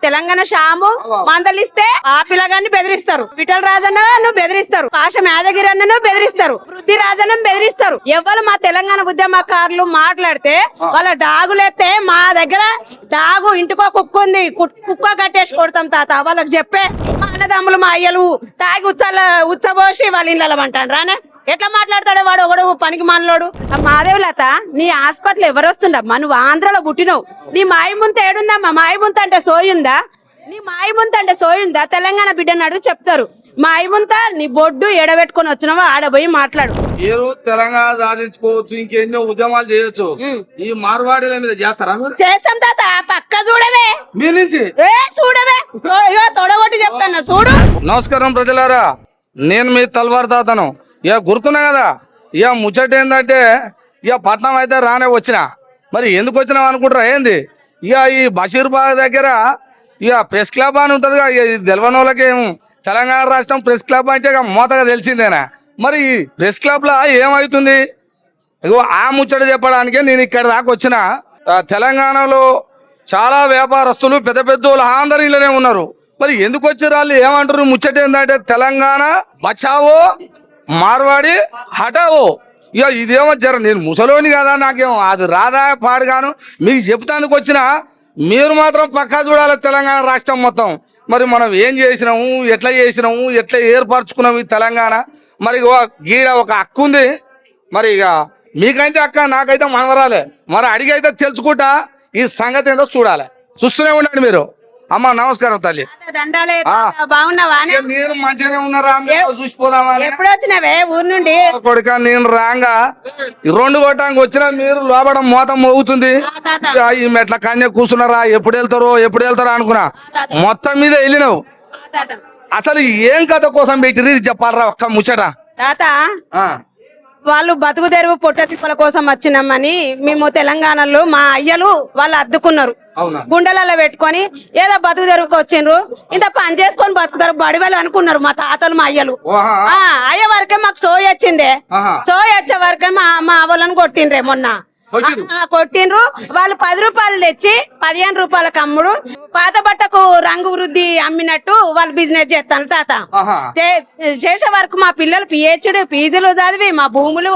తెలంగాణ షాము మందలిస్తే ఆ పిల్లగాన్ని బెదిరిస్తారు, విఠల్ రాజన్న నువ్వు బెదిరిస్తారు, పాషం యాదగిరి అన్నను బెదిరిస్తారు, వృద్ధి రాజన్న బెదిరిస్తారు. ఎవరు మా తెలంగాణ ఉద్యమకారులు మాట్లాడితే వాళ్ళ డాగులెత్తే మా దగ్గర డాగు ఇంటికో కుక్క ఉంది, కుక్క కట్టేసి కొడతాం తాత. వాళ్ళకి చెప్పే మా అన్నదమ్ములు మా అయ్యలు తాగి ఉచ్చబోసి వాళ్ళ ఇళ్ళలో అంటాను రానే. ఎట్లా మాట్లాడతాడు వాడు ఒకడు పనికి మనలోడు. మాదేవి లత, నీ హాస్పిటల్ ఎవరు వస్తుండమ్మా? నువ్వు ఆంధ్రలో పుట్టినవు, నీ మాయముంత ఏడుందమ్మా? మాయముంత అంటే సోయుందా? నీ మాయముంత అంటే సోయుందా? తెలంగాణ బిడ్డని అడుగు చెప్తారు. మాయముంత నీ బొడ్డు ఎడబెట్టుకుని వచ్చినావా ఆడబోయి మాట్లాడు. ఈ రోజు తెలంగాణ సాధించుకోవచ్చు, ఇంకెన్నో ఉద్యమాలు చేయొచ్చు. ఈ మార్వాడీల మీద చేస్తారా మీరు? చేస్తాం తాత, పక్క చూడవే మీ నుంచి చూడవే తొడగొట్టి చెప్తాను చూడు. నమస్కారం ప్రజలారా, నేను మీ తల్వార్ తాతను. ఇక గుర్తున్నా కదా, ఇక ముచ్చట ఏంటంటే ఇక పట్నం అయితే రానే వచ్చిన. మరి ఎందుకు వచ్చినావు అనుకుంటారా ఏంది? ఇక ఈ బషీర్బాగ్ దగ్గర ఇక ప్రెస్ క్లబ్ అని ఉంటుంది కదా, ఇది తెలవని వాళ్ళకి తెలంగాణ రాష్ట్రం ప్రెస్ క్లబ్ అంటే ఇక మోతగా తెలిసిందేనా. మరి ఈ ప్రెస్ క్లబ్లో ఏమవుతుంది? ఇగో ఆ ముచ్చట చెప్పడానికే నేను ఇక్కడ దాకా వచ్చిన. తెలంగాణలో చాలా వ్యాపారస్తులు పెద్ద పెద్ద వాళ్ళు అందరూ ఇళ్ళనే ఉన్నారు. మరి ఎందుకు వచ్చి వాళ్ళు ఏమంటారు? ముచ్చట ఏంటంటే తెలంగాణ బచావో మార్వాడి హటావో. ఇక ఇదేమో జర నేను ముసలోని కదా, నాకేమో అది రాదా పాడుగాను మీకు చెప్తాందుకు వచ్చిన. మీరు మాత్రం పక్కా చూడాలి తెలంగాణ రాష్ట్రం మొత్తం. మరి మనం ఏం చేసినాము, ఎట్లా చేసినాము, ఎట్లా ఏర్పరచుకున్నాము ఈ తెలంగాణ. మరి గీడ ఒక అక్క ఉంది, మరి ఇక మీకంటే అక్క నాకైతే మనవరాలే. మరి అడిగి అయితే తెలుసుకుంటా ఈ సంగతి ఏందో చూడాలి. చూస్తూనే ఉండండి మీరు. అమ్మ నమస్కారం తల్లి. బాగున్నావా? నేను మంచిగానే ఉన్నారా? చూసిపోదామా? ఎప్పుడు వచ్చినావే ఊరు నుండి? కొడుక నేను రాంగా 2 కొట్టానికి వచ్చినా మీరు లోపల మోతం మోగుతుంది. ఈ మెట్ల కన్య కూర్చున్నారా, ఎప్పుడు వెళ్తారో అనుకున్నా. మొత్తం మీద వెళ్ళినావు. అసలు ఏం కథ కోసం పెట్టిరి చెప్పాలరా ఒక్క ముచ్చట. తాత వాళ్ళు బతుకు తెరువు పొట్ట తిప్పల కోసం వచ్చినామని మేము తెలంగాణలో మా అయ్యలు వాళ్ళు అద్దుకున్నారు. గుండెలలో పెట్టుకొని ఏదో బతుకు తెరువుకు వచ్చిండ్రు, ఇంత పని చేసుకొని బతుకుతారు బడివేలు అనుకున్నారు మా తాతలు మా అయ్యలు. అయ్యే వరకే మాకు సోయి వచ్చిందే. సోయి వచ్చే వరకే మా వాళ్ళని కొట్టిండ్రే మొన్న. కొట్టిండ్రు. వాళ్ళు 10 రూపాయలు తెచ్చి 15 రూపాయలకు అమ్ముడు. పాత బట్టకు రంగు వృద్ధి అమ్మినట్టు వాళ్ళు బిజినెస్ చేస్తాను తాత. చేసే వరకు మా పిల్లలు పిహెచ్డి ఫీజులు చదివి మా భూములు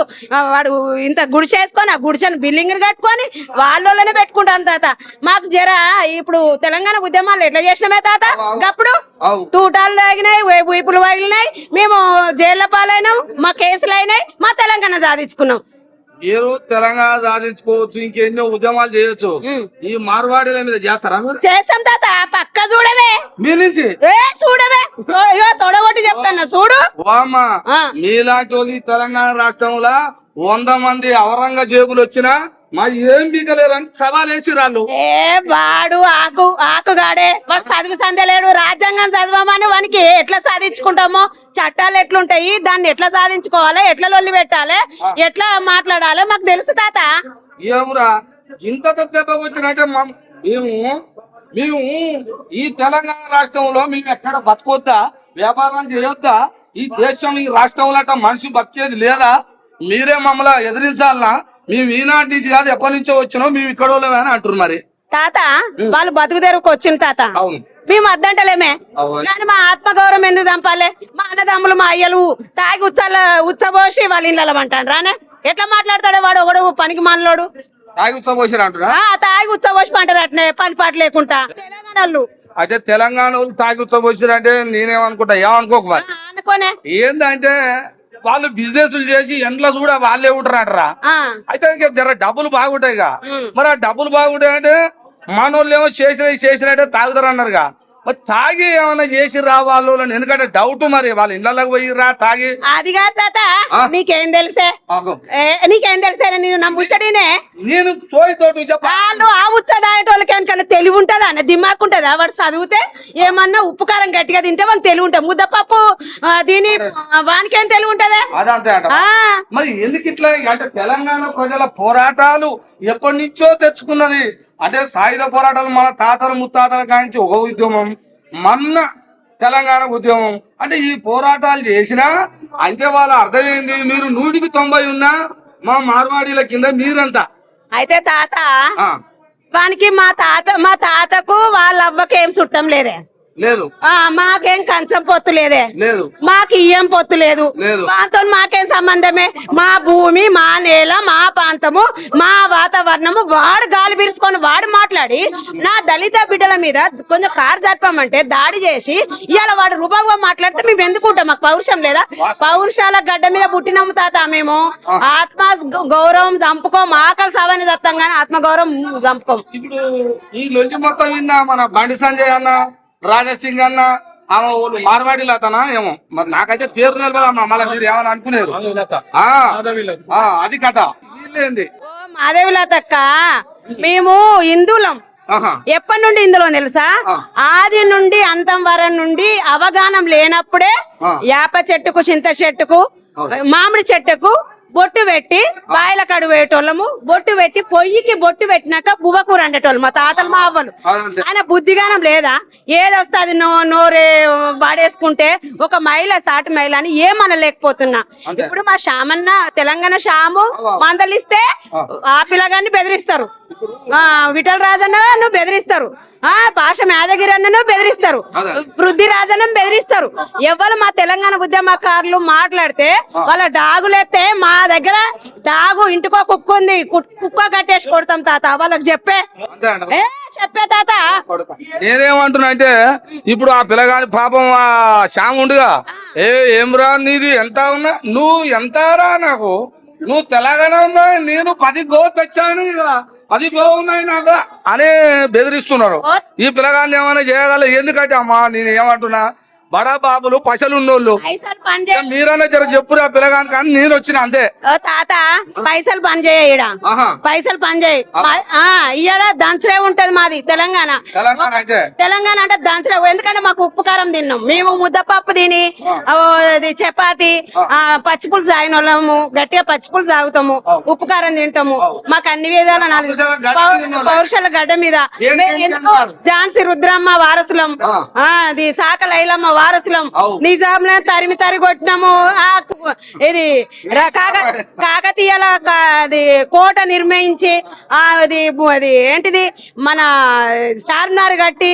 వాడు ఇంత గుడిసేసుకొని ఆ గుడిసెను బిల్డింగ్ కట్టుకొని వాళ్ళలోనే పెట్టుకుంటాను తాత. మాకు జర ఇప్పుడు తెలంగాణ ఉద్యమాలు ఎట్లా చేసినామే తాత, అప్పుడు తూటాలు తాగినాయి, వీపులు వాగినాయి, మేము జైళ్ళ పాలైనాం, మా కేసులు అయినాయి, మా తెలంగాణ సాధించుకున్నాం. మీరు తెలంగాణ సాధించుకోవచ్చు, ఇంకెన్నో ఉద్యమాలు చేయొచ్చు. ఈ మార్వాడీల మీద చేస్తారా మీరు? చేస్తాం తాత, పక్క చూడవే మీ నుంచి చూడవే తొడగొట్టి చెప్తాను చూడు. వామ్మా, మీలాంటి వాళ్ళు ఈ తెలంగాణ రాష్ట్రంలో 100 మంది ఔరంగజేబులు వచ్చినా మా ఏం బీకలేరని సవాలేసి రాళ్ళు. వాడు ఆకుగాడే, వాడు చదువు సందేలేడు. రాజ్యాంగం చదవమని వానికి ఎట్లా సాధించుకుంటామో, చట్టాలు ఎట్లుంటాయి, దాన్ని ఎట్లా సాధించుకోవాలి, ఎట్లా లొల్లి పెట్టాలి, ఎట్లా మాట్లాడాలి మాకు తెలుసు తాత. ఏమురా ఇంత దెబ్బ కొట్టినట్టే మేము ఈ తెలంగాణ రాష్ట్రంలో మేము ఎక్కడ బతకొద్దా, వ్యాపారం చేయొద్దా? ఈ దేశం ఈ రాష్ట్రంలో అట్ట మనిషి బతికేది లేదా? మీరే మమ్మల్ని ఎదిరించాలనా? మేము ఈనాటి నుంచి కాదు ఎప్పటి నుంచో వచ్చినాం, మేము ఇక్కడ అని అంటారు. మరి తాత వాళ్ళు బతుకు తెరువుకు వచ్చిన తాత, మేము అద్దంటలేమే కానీ మా ఆత్మగౌరవం ఎందుకు చంపాలి? మా అన్నదమ్ములు మా అయ్యలు తాగి ఉచ్చబోసి వాళ్ళ ఇళ్ళలో అంటాను రానే. ఎట్లా మాట్లాడతాడు వాడు ఒకడు పనికి మనలోడు. తాగి ఉచ్చబోసి అంటారా? తాగి ఉచ్చబోసి అంటారు అట్నే పని పాట లేకుండా. తెలంగాణలో అంటే తెలంగాణ వాళ్ళు తాగి ఉచ్చబోసి అంటే నేనేమనుకుంటా, ఏమనుకోక అనుకోనే. ఏందంటే వాళ్ళు బిజినెస్ చేసి ఎండ్లో కూడా వాళ్ళే ఉంటారంటరా. అయితే జర డబ్బులు బాగుంటాయి. మరి ఆ డబ్బులు బాగుంటాయి అంటే మనోళ్ళు ఏమో చేసినట్టే తాగుతారు అన్నారుగా. మరి తాగి ఏమైనా చేసి రా వాళ్ళు, ఎందుకంటే డౌట్ మరి వాళ్ళ ఇళ్ళకి పోయి రా తాగి. అది కాదు తాత, నీకేం తెలుసే? నీకేం తెలుసే? నేను నా ముచ్చడినే నేను సోయితోటి వాళ్ళు ఆ ఉచ్చదాయేటోళ్ళకి ఏమన్నా తెలివి ఉంటుందా అన్న, దిమాకు ఉంటుందా? వాడు చదివితే ఏమన్నా ఉప్పు కారం గట్టిగా తింటే వాళ్ళు తెలివి ఉంటుంది. ముద్దపప్పు దీని వానికేం తెలివి ఉంటదా? అదంతే అంట. మరి ఎందుకు ఇట్లా అంటే తెలంగాణ ప్రజల పోరాటాలు ఎప్పటి నుంచో తెచ్చుకున్నది. అంటే సాయుధ పోరాటాలు మన తాతలు ముత్తాతల కానించి ఒక ఉద్యమం, మొన్న తెలంగాణ ఉద్యమం. అంటే ఈ పోరాటాలు చేసినా అంటే వాళ్ళ అర్థమైంది, మీరు 100కి 90 ఉన్నా మా మార్వాడీల కింద మీరంతా. అయితే తాత వానికి మా తాతకు వాళ్ళ అవ్వకి ఏం చుట్టం లేదే. లేదు. మాకేం కంచం పొత్తు లేదే. లేదు. మాకు ఇయ్యం పొత్తు లేదు. లేదు. వాతో మాకేం సంబంధమే. మా భూమి, మా నేల, మా ప్రాంతము, మా వాతావరణము. వాడు గాలి పీల్చుకొని వాడు మాట్లాడి నా దళిత బిడ్డల మీద కొంచెం కారు జరపమంటే దాడి చేసి ఇవాళ వాడు రూపంగా మాట్లాడితే మేము ఎందుకుంటాం? మాకు పౌరుషం లేదా? పౌరుషాల గడ్డ మీద పుట్టినాము తాత మేము. ఆత్మ గౌరవం చంపుకోం, ఆకలి సవాని చస్తాం కానీ ఆత్మ గౌరవం చంపుకోం. ఇప్పుడు ఈ లొంజి మొత్తం విన్నా మన బండి సంజయ్ అన్న, రాజసింగ్ అన్న, ఆమె మార్వాడిలో అతనా ఏమో మరి నాకైతే పేరు తెలియదమ్మా. మళ్ళీ మీరు ఏమని అనుకునేరు అది కథ. వీళ్ళేంది మాధవిలతక్క, మేము హిందువులం. ఎప్పటి నుండి ఇందులో తెలుసా? ఆది నుండి అంతం వరం నుండి అవగాహన లేనప్పుడే యాప చెట్టుకు, చింత చెట్టుకు, మామిడి చెట్టుకు బొట్టు పెట్టి బాయిల కడు వేయటోళ్ళము. బొట్టు పెట్టి పొయ్యికి బొట్టు పెట్టినాక బువ్వకూర అండేటోళ్ళు మా తాతలు, మా అవ్వలు. ఆయన బుద్ధిగానం లేదా? ఏదొస్తే అది నోరే వాడేసుకుంటే ఒక మహిళ సాటి మహిళ అని ఏమనలేకపోతున్నా. ఇప్పుడు మా శ్యామన్న తెలంగాణ శ్యాము మందలిస్తే ఆ పిల్లగాన్ని బెదిరిస్తారు, విఠల్ రాజన్న బెదిరిస్తారు, భాష మేధగిరి అన్నను బెదిరిస్తారు, పృథ్వీరాజన్న బెదిరిస్తారు. ఎవరు మా తెలంగాణ ఉద్యమకారులు మాట్లాడితే వాళ్ళ డాగులెత్తే మా దగ్గర డాగు ఇంటికో కుక్క ఉంది, కుక్క కట్టేసి కొడతాం తాత. వాళ్ళకి చెప్పే తాత. నేనేమంటున్నా అంటే ఇప్పుడు ఆ పిల్లగాని పాపం ఆ శ్యామ్ ఉండుగా, ఏమ్రా నీది ఎంత ఉన్నా, నువ్వు ఎంత రా, నాకు నువ్వు తెలంగాణ ఉన్నా, నేను 10 గో తెచ్చాను, 10 గో ఉన్నాయి నాకు అనే బెదిరిస్తున్నారు. ఈ పిల్లగాన్ని ఏమైనా చేయగల? ఎందుకంటే అమ్మా నేను ఏమంటున్నా, బడా బాబులు పైసలు ఉన్నోళ్ళు మీరన్నా జర చెప్పురా పిల్లగాని, కానీ నేను వచ్చిన అంతే. తాత పైసలు పని చేయ, పైసలు పని చేయి. ఇయ్యడా దంచరే ఉంటది మాది తెలంగాణ. తెలంగాణ అంటే దంచరే. ఎందుకంటే మాకు ఉప్పు కారం తిన్నాం మేము, ముద్దపప్పు తిని చపాతి పచ్చిపులుసు తాగిన వాళ్ళము, గట్టిగా పచ్చిపులుసు తాగుతాము, ఉప్పు కారం తింటాము. మాకు అన్ని విధాల పౌరుషాల గడ్డ మీద ఎందుకు ఝాన్సీ రుద్రమ్మ వారసులం, అది సాక లైలమ్మ వారసులం. నిజాంలో తరిమి కొట్టినాము. ఇది కాకతీయాల కోట నిర్మించి అది ఏంటిది మన చార్మినార్ కట్టి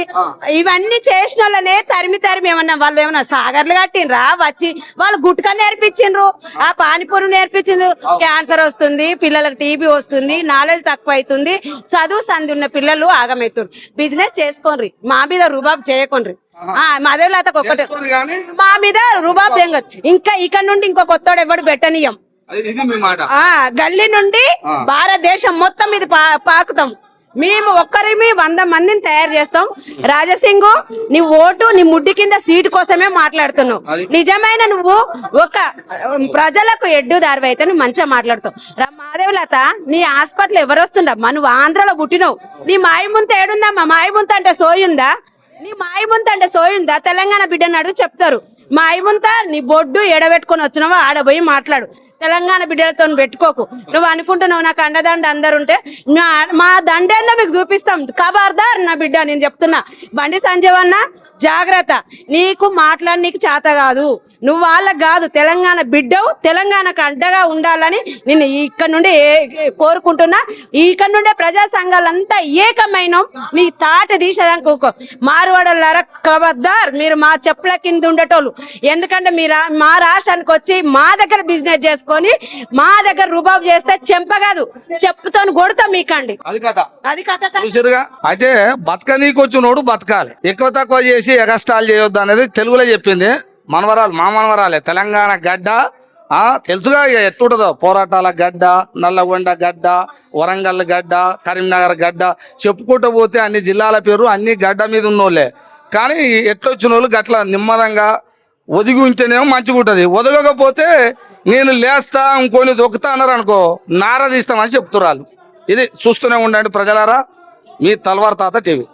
ఇవన్నీ చేసిన వాళ్ళనే తరిమి ఏమన్నా వాళ్ళు ఏమన్నా సాగర్లు కట్టినరా? వచ్చి వాళ్ళు గుట్కా నేర్పించిండ్రు, ఆ పానీపూరి నేర్పించిండ్రు. క్యాన్సర్ వస్తుంది, పిల్లలకు టీబీ వస్తుంది, నాలెడ్జ్ తక్కువ అవుతుంది, చదువు సంధి ఉన్న పిల్లలు ఆగమవుతారు. బిజినెస్ చేసుకోండి, మా మీద రుబాబు చేయకండి. మాధవిలతకు ఒక్కటే మా మీద రుబాబు తెంగదు. ఇంకా ఇక్కడ నుండి ఇంకో కొత్తోడు ఎవడు పెట్టనీయం. గల్లీ నుండి భారతదేశం మొత్తం ఇది పాకుతాం. మేము ఒక్కరిమి 100 మందిని తయారు చేస్తాం. రాజసింగు నీ ఓటు నీ ముడ్డి కింద సీటు కోసమే మాట్లాడుతున్నావు. నిజమైన నువ్వు ఒక ప్రజలకు ఎడ్డుదారి అయితే నువ్వు మంచిగా మాట్లాడుతావు. మాధవిలత నీ హాస్పిటల్ ఎవరు వస్తుండమ్మా? నువ్వు ఆంధ్రలో పుట్టినవు. నీ మాయముంత ఏడుందమ్మా? మాయముంత అంటే సోయుందా? నీ మాయముంత అంటే సోయుందా? తెలంగాణ బిడ్డని అడుగు చెప్తారు. మాయముంత నీ బొడ్డు ఎడబెట్టుకొని వచ్చినావా ఆడబోయి మాట్లాడు. తెలంగాణ బిడ్డలతో పెట్టుకోకు. నువ్వు అనుకుంటున్నావు నాకు అండదండ అందరుంటే మా దండేందో మీకు చూపిస్తాం. ఖబర్దార్ నా బిడ్డ, నేను చెప్తున్నా. బండి సంజయ్ అన్న జాగ్రత్త, నీకు మాట్లాడనీకు చేత కాదు. నువ్వు వాళ్ళకు కాదు, తెలంగాణ బిడ్డవు, తెలంగాణకు అడ్డగా ఉండాలని నేను ఇక్కడ నుండి కోరుకుంటున్నా. ఇక్కడ నుండే ప్రజా సంఘాలంతా ఏకమైన నీ తాట తీసేదానికి మారువాడలారా ఖబర్దార్, మీరు మా చెప్పుల కింద ఉండేటోళ్ళు. ఎందుకంటే మీరు మా రాష్ట్రానికి వచ్చి మా దగ్గర బిజినెస్ చేసుకొని మా దగ్గర రుబాబు చేస్తే చెంప కాదు చెప్పుతో కొడతాం మీకండి. అది కథ. అయితే బతకనీకి వచ్చినోడు బతకాలి, ఎక్కువ తక్కువ చేసి ఎగస్టాల్ చేయొద్దు అనేది తెలుగులో చెప్పింది మనవరాలు, మా మనవరాలే. తెలంగాణ గడ్డ తెలుసుగా ఎట్టుంటదో, పోరాటాల గడ్డ, నల్లగొండ గడ్డ, వరంగల్ గడ్డ, కరీంనగర్ గడ్డ, చెప్పుకుంటూ పోతే అన్ని జిల్లాల పేరు అన్ని గడ్డ మీద ఉన్నోళ్ళే. కానీ ఎట్లొచ్చిన వాళ్ళు గట్ల నిమ్మదంగా ఒదిగి ఉంటేనేమో మంచిగా ఉంటుంది. ఒదగకపోతే నేను లేస్తా ఇంకొని దొక్కుతా అన్నారు అనుకో, నార తీస్తామని చెప్తున్నారు. ఇది చూస్తూనే ఉండండి ప్రజలారా. మీ తల్వార్ తాత టీవీ.